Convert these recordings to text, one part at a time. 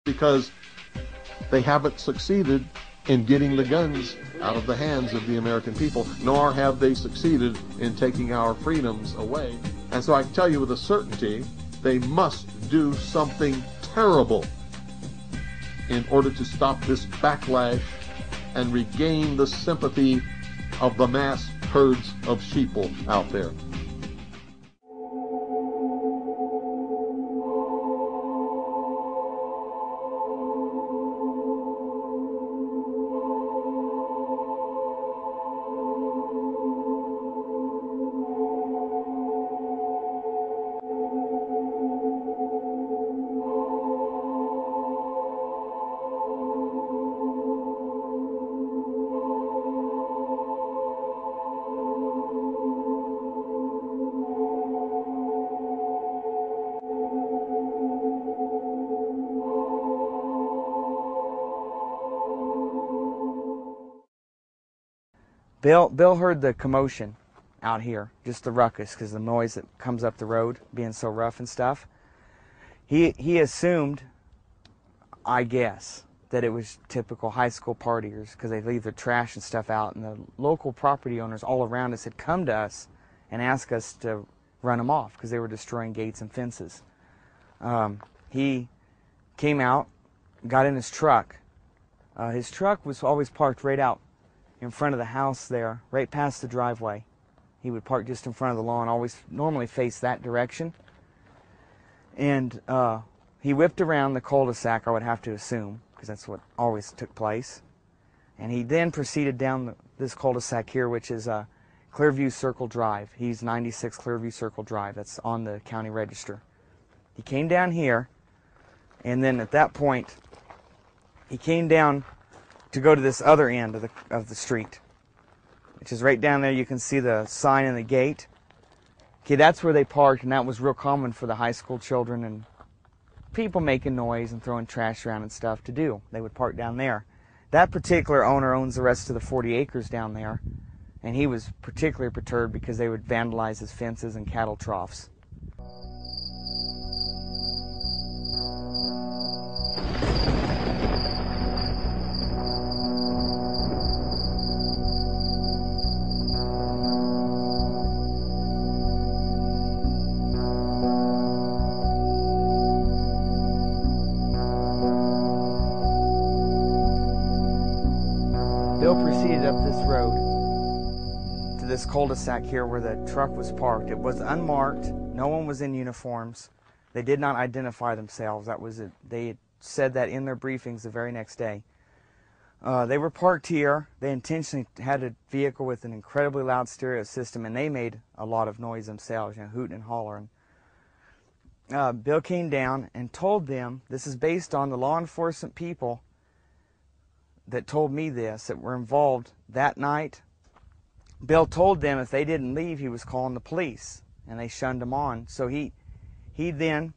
because they haven't succeeded in getting the guns out of the hands of the American people, nor have they succeeded in taking our freedoms away. And so I can tell you with a certainty, they must do something terrible in order to stop this backlash and regain the sympathy of the mass herds of sheeple out there. Bill heard the commotion out here, just the ruckus, because the noise that comes up the road being so rough and stuff. He assumed, I guess, that it was typical high school partiers because they leave their trash and stuff out, and the local property owners all around us had come to us and asked us to run them off because they were destroying gates and fences. He came out, got in his truck. His truck was always parked right out in front of the house there, right past the driveway. He would park just in front of the lawn, always normally face that direction. And he whipped around the cul-de-sac, I would have to assume, because that's what always took place. And he then proceeded down this cul-de-sac here, which is Clearview Circle Drive. He's 96 Clearview Circle Drive. That's on the county register. He came down here, and then at that point, he came down to go to this other end of the street, which is right down there. You can see the sign and the gate. Okay, that's where they parked, and that was real common for the high school children and people making noise and throwing trash around and stuff to do. They would park down there. That particular owner owns the rest of the 40 acres down there, and he was particularly perturbed because they would vandalize his fences and cattle troughs. Bill proceeded up this road to this cul-de-sac here where the truck was parked. It was unmarked. No one was in uniforms. They did not identify themselves. That was it. They had said that in their briefings the very next day. They were parked here. They intentionally had a vehicle with an incredibly loud stereo system, and they made a lot of noise themselves, hooting and hollering. Bill came down and told them, this is based on the law enforcement people that told me this, that were involved that night. Bill told them if they didn't leave, he was calling the police, and they shunned him on. So he then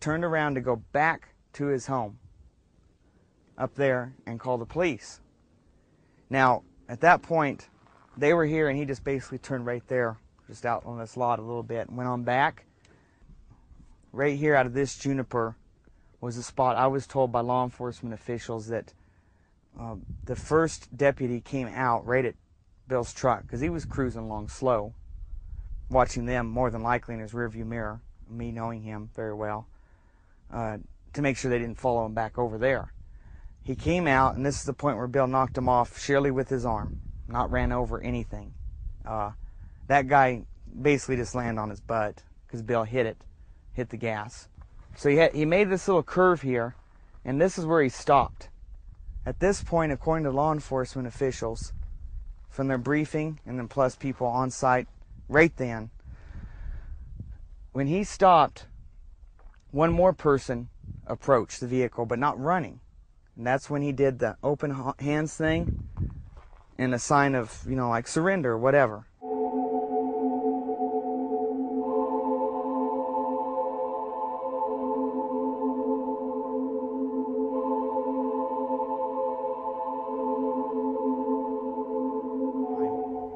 turned around to go back to his home up there and call the police. Now, at that point, they were here, and he just basically turned right there, just out on this lot a little bit, and went on back. Right here out of this juniper was a spot I was told by law enforcement officials that the first deputy came out right at Bill's truck because he was cruising along slow, watching them more than likely in his rearview mirror, me knowing him very well, to make sure they didn't follow him back over there. He came out, and this is the point where Bill knocked him off sheerly with his arm, not ran over anything. That guy basically just landed on his butt because Bill hit the gas. So he made this little curve here, and this is where he stopped. At this point, according to law enforcement officials, from their briefing, and then plus people on site right then, when he stopped, one more person approached the vehicle, but not running. And that's when he did the open hands thing and a sign of, like surrender or whatever.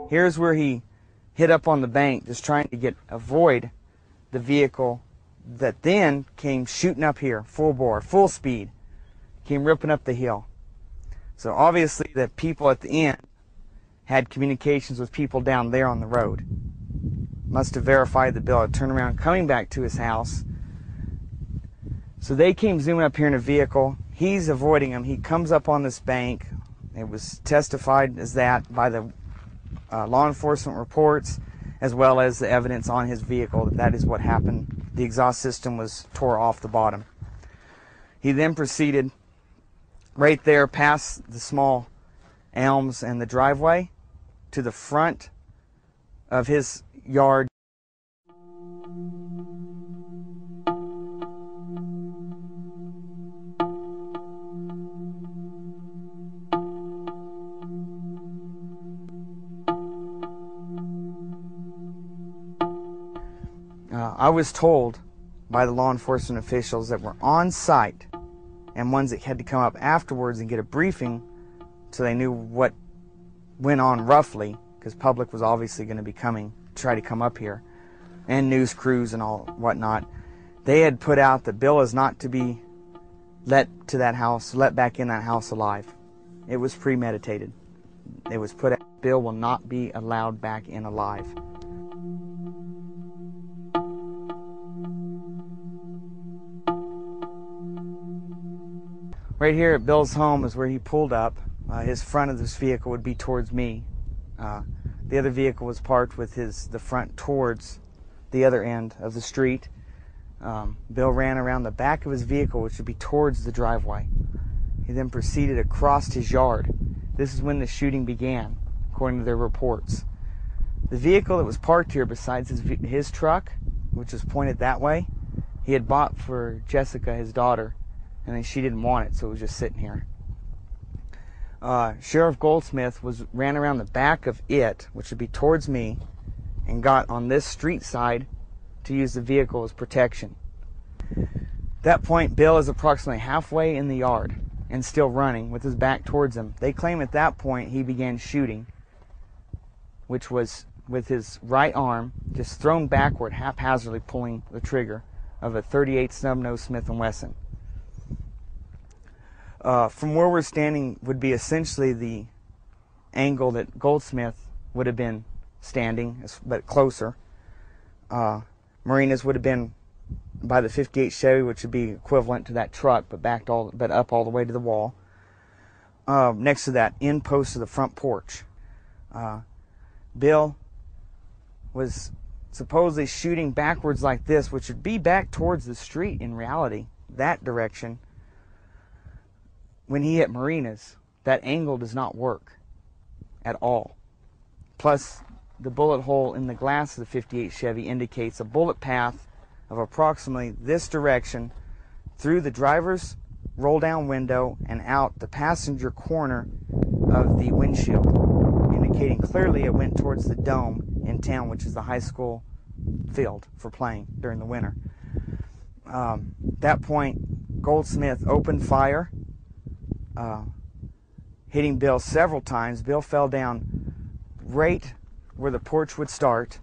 Here's where he hit up on the bank, just trying to avoid the vehicle that then came shooting up here, full bore, full speed, came ripping up the hill. So obviously the people at the end had communications with people down there on the road. Must have verified that Bill had turned around coming back to his house. So they came zooming up here in a vehicle. He's avoiding them. He comes up on this bank. It was testified as that by the law enforcement reports, as well as the evidence on his vehicle that that is what happened. The exhaust system was tore off the bottom. He then proceeded right there past the small elms and the driveway to the front of his yard. I was told by the law enforcement officials that were on site and ones that had to come up afterwards and get a briefing so they knew what went on roughly, because public was obviously going to be coming to try to come up here, and news crews and all whatnot. They had put out that Bill is not to be let back in that house alive. It was premeditated. It was put out, Bill will not be allowed back in alive. Right here at Bill's home is where he pulled up. His front of this vehicle would be towards me. The other vehicle was parked with the front towards the other end of the street. Bill ran around the back of his vehicle, which would be towards the driveway. He then proceeded across his yard. This is when the shooting began, according to their reports. The vehicle that was parked here, besides his truck, which was pointed that way, he had bought for Jessica, his daughter, and then she didn't want it, so it was just sitting here. Sheriff Goldsmith ran around the back of it, which would be towards me, and got on this street side to use the vehicle as protection. At that point, Bill is approximately halfway in the yard and still running with his back towards him. They claim at that point he began shooting, which was with his right arm just thrown backward, haphazardly pulling the trigger of a .38 snub-nose Smith & Wesson. From where we're standing would be essentially the angle that Goldsmith would have been standing, but closer. Marina's would have been by the 58 Chevy, which would be equivalent to that truck, but up all the way to the wall. Next to that end post of the front porch. Bill was supposedly shooting backwards like this, which would be back towards the street in reality, that direction. When he hit Marina's, that angle does not work at all. Plus, the bullet hole in the glass of the 58 Chevy indicates a bullet path of approximately this direction through the driver's roll-down window and out the passenger corner of the windshield, indicating clearly it went towards the dome in town, which is the high school field for playing during the winter. At that point, Goldsmith opened fire, hitting Bill several times. Bill fell down right where the porch would start,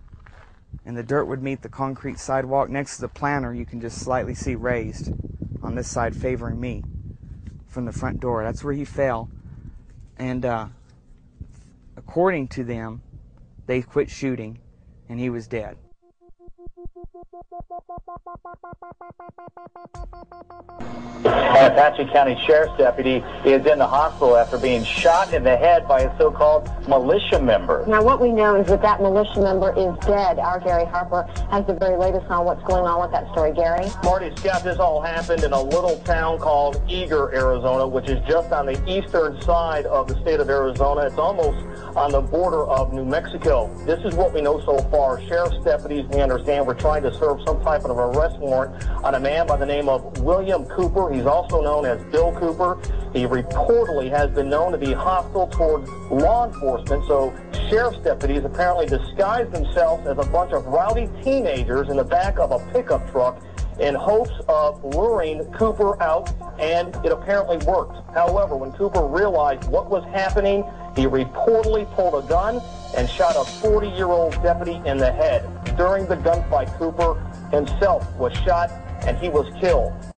and the dirt would meet the concrete sidewalk. Next to the planter, you can just slightly see raised on this side favoring me from the front door. That's where he fell. And according to them, they quit shooting, and he was dead. An Apache County Sheriff's deputy is in the hospital after being shot in the head by a so-called militia member. Now, what we know is that militia member is dead. Our Gary Harper has the very latest on what's going on with that story. Gary? Marty, Scott, this all happened in a little town called Eagar, Arizona, which is just on the eastern side of the state of Arizona. It's almost on the border of New Mexico. This is what we know so far. Sheriff's deputies, we understand, were trying to serve some type of arrest warrant on a man by the name of William Cooper. He's also known as Bill Cooper. He reportedly has been known to be hostile towards law enforcement, so sheriff's deputies apparently disguised themselves as a bunch of rowdy teenagers in the back of a pickup truck in hopes of luring Cooper out, and it apparently worked. However, when Cooper realized what was happening, he reportedly pulled a gun and shot a 40-year-old deputy in the head. During the gunfight, Cooper himself was shot and he was killed.